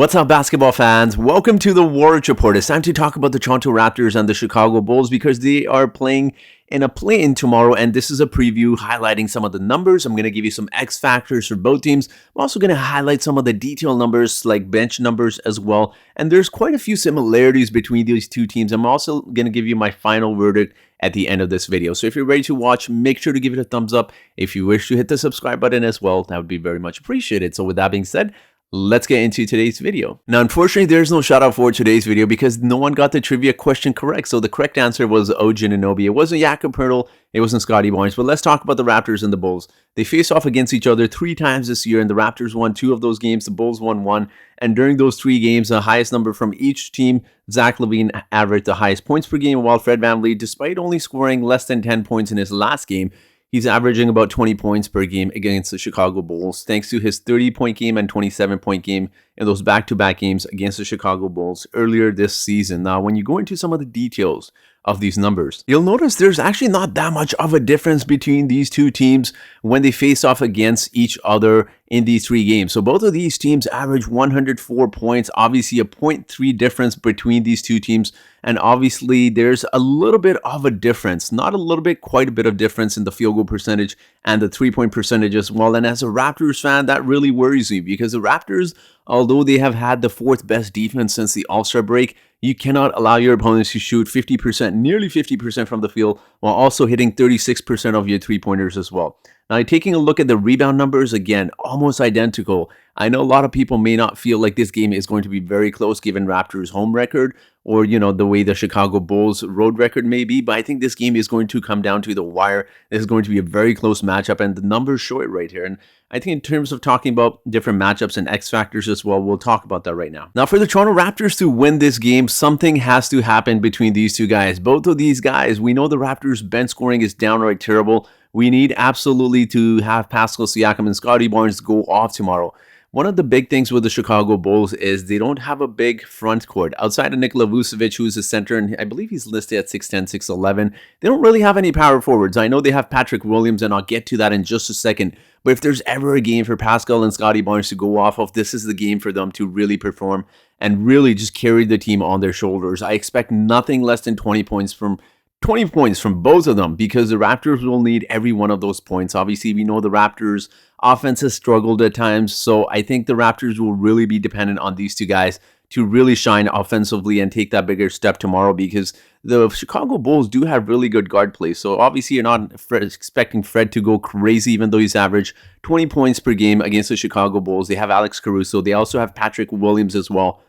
What's up, basketball fans? Welcome to the Warriors Report. It's time to talk about the Toronto Raptors and the Chicago Bulls because they are playing in a play-in tomorrow, and this is a preview highlighting some of the numbers. I'm going to give you some X factors for both teams. I'm also going to highlight some of the detail numbers, like bench numbers as well, and there's quite a few similarities between these two teams. I'm also going to give you my final verdict at the end of this video. So if you're ready to watch, make sure to give it a thumbs up. If you wish to hit the subscribe button as well, that would be very much appreciated. So with that being said, let's get into today's video. Now, unfortunately, there's no shout out for today's video because no one got the trivia question correct. So the correct answer was OG Anunoby. It wasn't Jakob Poeltl, it wasn't Scotty Barnes. But let's talk about the Raptors and the Bulls. They faced off against each other 3 times this year, and the Raptors won 2 of those games. The Bulls won 1. And during those 3 games, the highest number from each team, Zach LaVine averaged the highest points per game, while Fred VanVleet, despite only scoring less than 10 points in his last game, he's averaging about 20 points per game against the Chicago Bulls, thanks to his 30-point game and 27-point game in those back-to-back games against the Chicago Bulls earlier this season. Now, when you go into some of the details of these numbers, you'll notice there's actually not that much of a difference between these two teams when they face off against each other in these 3 games. So both of these teams average 104 points, obviously a 0.3 difference between these two teams. And obviously there's a little bit of a difference, not a little bit, quite a bit of difference in the field goal percentage and the 3-point percentage as well. And as a Raptors fan, that really worries me because the Raptors, although they have had the 4th best defense since the All-Star break, you cannot allow your opponents to shoot 50%, nearly 50% from the field, while also hitting 36% of your 3-pointers as well. Now, taking a look at the rebound numbers, again, almost identical. I know a lot of people may not feel like this game is going to be very close given Raptors' home record or, the way the Chicago Bulls' road record may be, but I think this game is going to come down to the wire. This is going to be a very close matchup, and the numbers show it right here. And I think in terms of talking about different matchups and X factors as well, we'll talk about that right now. Now, for the Toronto Raptors to win this game, something has to happen between these two guys. Both of these guys, we know the Raptors' bench scoring is downright terrible. We need absolutely to have Pascal Siakam and Scotty Barnes go off tomorrow. One of the big things with the Chicago Bulls is they don't have a big front court. Outside of Nikola Vucevic, who's a center, and I believe he's listed at 6'10", 6'11", they don't really have any power forwards. I know they have Patrick Williams, and I'll get to that in just a second. But if there's ever a game for Pascal and Scotty Barnes to go off of, this is the game for them to really perform and really just carry the team on their shoulders. I expect nothing less than 20 points from both of them because the Raptors will need every one of those points. Obviously, we know the Raptors' offense has struggled at times, so I think the Raptors will really be dependent on these two guys to really shine offensively and take that bigger step tomorrow because the Chicago Bulls do have really good guard play. So obviously, you're not expecting Fred to go crazy, even though he's averaged 20 points per game against the Chicago Bulls. They have Alex Caruso. They also have Patrick Williams as well.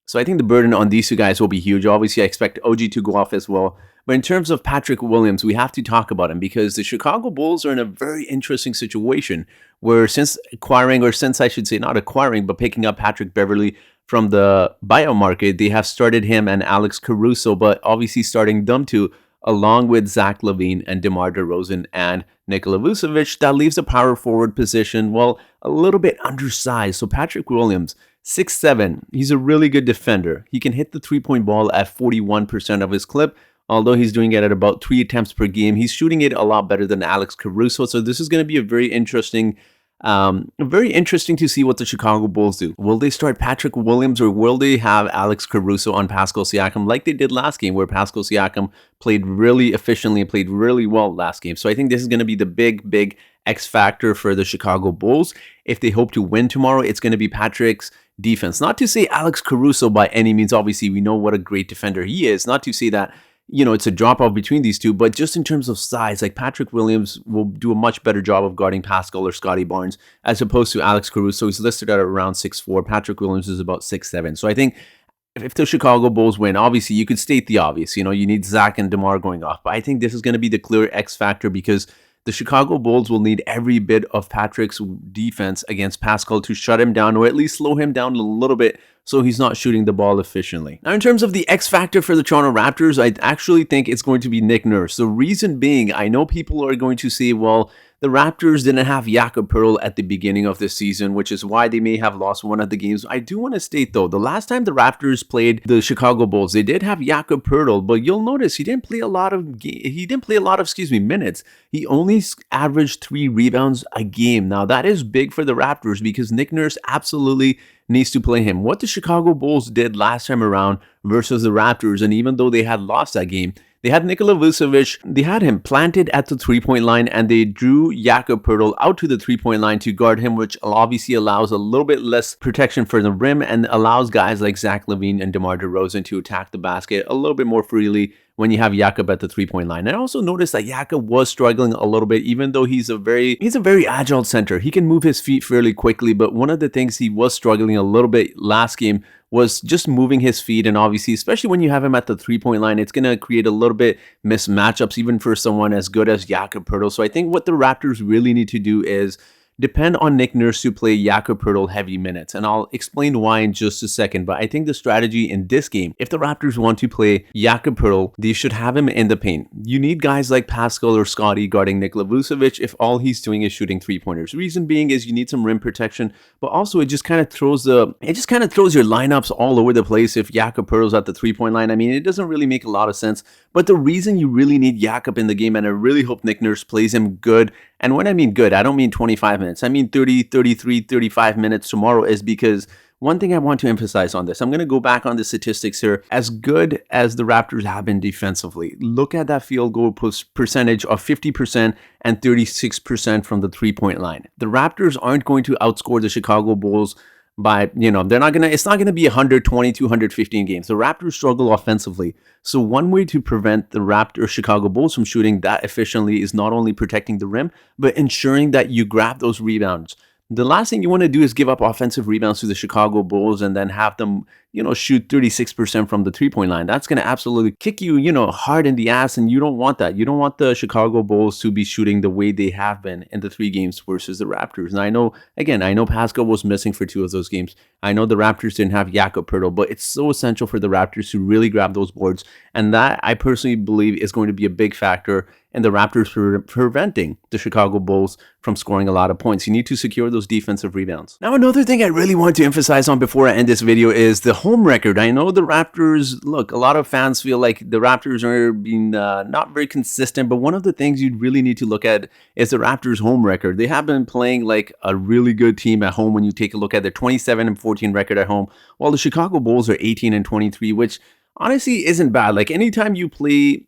So I think the burden on these two guys will be huge. Obviously, I expect OG to go off as well. But in terms of Patrick Williams, we have to talk about him because the Chicago Bulls are in a very interesting situation where since I should say not acquiring, but picking up Patrick Beverley from the buyout market, they have started him and Alex Caruso, but obviously starting them two along with Zach LaVine and DeMar DeRozan and Nikola Vucevic. That leaves the power forward position, well, a little bit undersized. So Patrick Williams, 6'7", he's a really good defender. He can hit the 3-point ball at 41% of his clip. Although he's doing it at about 3 attempts per game, he's shooting it a lot better than Alex Caruso. So this is going to be a very interesting to see what the Chicago Bulls do. Will they start Patrick Williams or will they have Alex Caruso on Pascal Siakam like they did last game where Pascal Siakam played really efficiently and played really well last game? So I think this is going to be the big X factor for the Chicago Bulls. If they hope to win tomorrow, it's going to be Patrick's defense. Not to say Alex Caruso by any means. Obviously, we know what a great defender he is. Not to say that it's a drop-off between these two, but just in terms of size, like Patrick Williams will do a much better job of guarding Pascal or Scotty Barnes as opposed to Alex Caruso. He's listed at around 6'4". Patrick Williams is about 6'7". So I think if the Chicago Bulls win, obviously you could state the obvious. You need Zach and DeMar going off. But I think this is going to be the clear X factor because the Chicago Bulls will need every bit of Patrick's defense against Pascal to shut him down or at least slow him down a little bit so he's not shooting the ball efficiently. Now, in terms of the X factor for the Toronto Raptors, I actually think it's going to be Nick Nurse. The reason being, I know people are going to say, well, the Raptors didn't have Jakob Poeltl at the beginning of this season, which is why they may have lost one of the games. I do want to state, though, the last time the Raptors played the Chicago Bulls, they did have Jakob Poeltl, but you'll notice he didn't play a lot of minutes. He only averaged 3 rebounds a game. Now, that is big for the Raptors because Nick Nurse absolutely needs to play him. What the Chicago Bulls did last time around versus the Raptors, and even though they had lost that game, they had Nikola Vucevic, they had him planted at the three-point line, and they drew Jakob Poeltl out to the three-point line to guard him, which obviously allows a little bit less protection for the rim and allows guys like Zach LaVine and DeMar DeRozan to attack the basket a little bit more freely when you have Jakob at the three-point line. And I also noticed that Jakob was struggling a little bit, even though he's a very agile center. He can move his feet fairly quickly, but one of the things he was struggling a little bit last game was just moving his feet, and obviously, especially when you have him at the three-point line, it's going to create a little bit missed matchups, even for someone as good as Jakob Poeltl. So I think what the Raptors really need to do is depend on Nick Nurse to play Jakob Poeltl heavy minutes, and I'll explain why in just a second. But I think the strategy in this game, if the Raptors want to play Jakob Poeltl, they should have him in the paint. You need guys like Pascal or Scotty guarding Nikola Vucevic if all he's doing is shooting three-pointers. Reason being is you need some rim protection, but also it just kind of throws your lineups all over the place if Jakob Poeltl's at the three-point line. I mean, it doesn't really make a lot of sense. But the reason you really need Jakob in the game, and I really hope Nick Nurse plays him good, and when I mean good, I don't mean 25 minutes. I mean 30, 33, 35 minutes tomorrow, is because one thing I want to emphasize on this, I'm going to go back on the statistics here. As good as the Raptors have been defensively, look at that field goal percentage of 50% and 36% from the three-point line. The Raptors aren't going to outscore the Chicago Bulls by, it's not going to be 120 to 115 games. The Raptors struggle offensively. So one way to prevent the Chicago Bulls from shooting that efficiently is not only protecting the rim, but ensuring that you grab those rebounds. The last thing you want to do is give up offensive rebounds to the Chicago Bulls and then have them, shoot 36% from the three-point line. That's going to absolutely kick you, hard in the ass, and you don't want that. You don't want the Chicago Bulls to be shooting the way they have been in the 3 games versus the Raptors. And I know Pascal was missing for 2 of those games. I know the Raptors didn't have Jakob Poeltl, but it's so essential for the Raptors to really grab those boards. And that, I personally believe, is going to be a big factor in the Raptors preventing the Chicago Bulls from scoring a lot of points. You need to secure those defensive rebounds. Now, another thing I really want to emphasize on before I end this video is the home record. I know the Raptors, look, a lot of fans feel like the Raptors are being not very consistent, but one of the things you really need to look at is the Raptors' home record. They have been playing like a really good team at home when you take a look at their 27-14 record at home, while the Chicago Bulls are 18-23, which honestly isn't bad. Like, anytime you play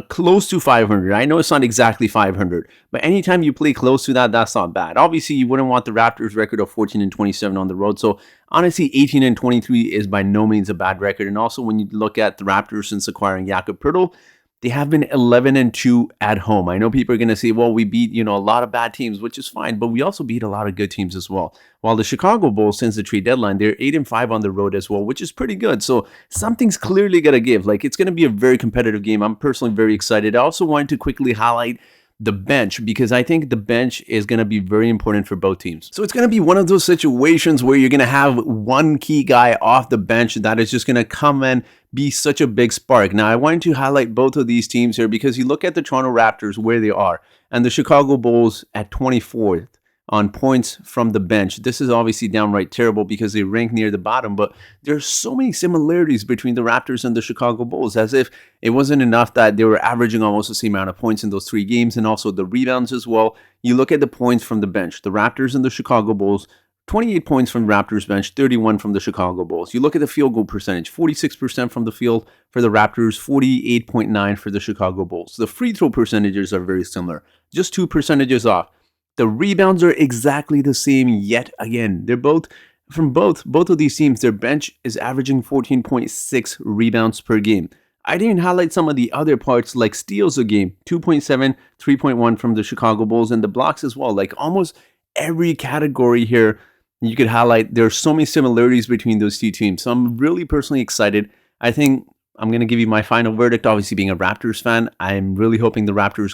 close to 500. I know it's not exactly 500, but anytime you play close to that, that's not bad. Obviously, you wouldn't want the Raptors record of 14-27 on the road. So honestly, 18-23 is by no means a bad record. And also, when you look at the Raptors since acquiring Jakob Poeltl, they have been 11-2 at home. I know people are going to say, well, we beat, a lot of bad teams, which is fine, but we also beat a lot of good teams as well. While the Chicago Bulls, since the trade deadline, they're 8-5 on the road as well, which is pretty good. So something's clearly going to give. Like, it's going to be a very competitive game. I'm personally very excited. I also wanted to quickly highlight the bench, because I think the bench is going to be very important for both teams. So it's going to be one of those situations where you're going to have one key guy off the bench that is just going to come and be such a big spark. Now, I wanted to highlight both of these teams here because you look at the Toronto Raptors where they are and the Chicago Bulls at 24th on points from the bench. This is obviously downright terrible because they rank near the bottom, but there's so many similarities between the Raptors and the Chicago Bulls, as if it wasn't enough that they were averaging almost the same amount of points in those 3 games, and also the rebounds as well. You look at the points from the bench, the Raptors and the Chicago Bulls, 28 points from the Raptors bench, 31 from the Chicago Bulls. You look at the field goal percentage, 46% from the field for the Raptors, 48.9% for the Chicago Bulls. The free throw percentages are very similar, just 2 percentages off. The rebounds are exactly the same yet again. They're both of these teams, their bench is averaging 14.6 rebounds per game. I didn't highlight some of the other parts like steals a game, 2.7, 3.1 from the Chicago Bulls, and the blocks as well. Like, almost every category here you could highlight. There are so many similarities between those 2 teams. So I'm really personally excited. I think I'm going to give you my final verdict. Obviously, being a Raptors fan, I'm really hoping the Raptors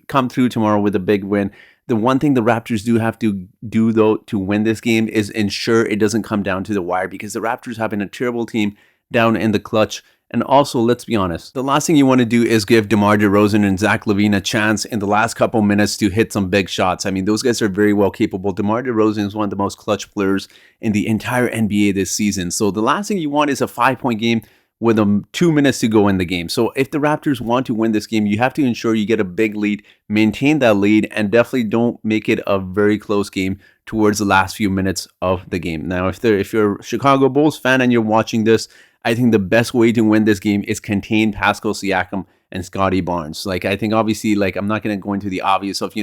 come through tomorrow with a big win. The one thing the Raptors do have to do, though, to win this game is ensure it doesn't come down to the wire, because the Raptors have been a terrible team down in the clutch. And also, let's be honest, the last thing you want to do is give DeMar DeRozan and Zach LaVine a chance in the last couple minutes to hit some big shots. I mean, those guys are very well capable. DeMar DeRozan is one of the most clutch players in the entire NBA this season. So the last thing you want is a 5-point game with 2 minutes to go in the game. So if the Raptors want to win this game, you have to ensure you get a big lead, maintain that lead, and definitely don't make it a very close game towards the last few minutes of the game. Now, if you're a Chicago Bulls fan and you're watching this, I think the best way to win this game is contain Pascal Siakam and Scotty Barnes. Like, I think obviously, like, I'm not going to go into the obvious of,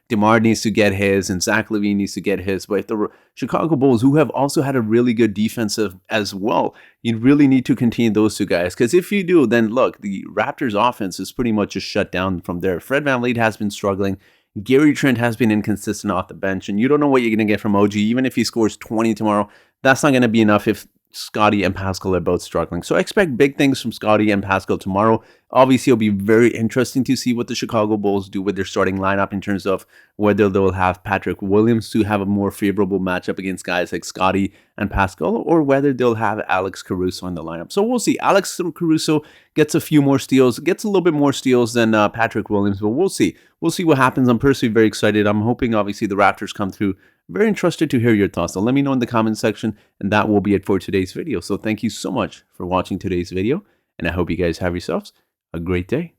DeMar needs to get his and Zach LaVine needs to get his. But if the Chicago Bulls, who have also had a really good defensive as well, you really need to contain those two guys. Because if you do, then look, the Raptors offense is pretty much just shut down from there. Fred VanVleet has been struggling. Gary Trent has been inconsistent off the bench, and you don't know what you're going to get from OG. Even if he scores 20 tomorrow, that's not going to be enough if Scotty and Pascal are both struggling. So I expect big things from Scotty and Pascal tomorrow. Obviously, it'll be very interesting to see what the Chicago Bulls do with their starting lineup in terms of whether they'll have Patrick Williams to have a more favorable matchup against guys like Scotty and Pascal, or whether they'll have Alex Caruso in the lineup. So we'll see. Alex Caruso gets a few more steals, gets a little bit more steals than Patrick Williams, but we'll see. We'll see what happens. I'm personally very excited. I'm hoping, obviously, the Raptors come through. Very interested to hear your thoughts. So let me know in the comment section, and that will be it for today's video. So thank you so much for watching today's video, and I hope you guys have yourselves a great day.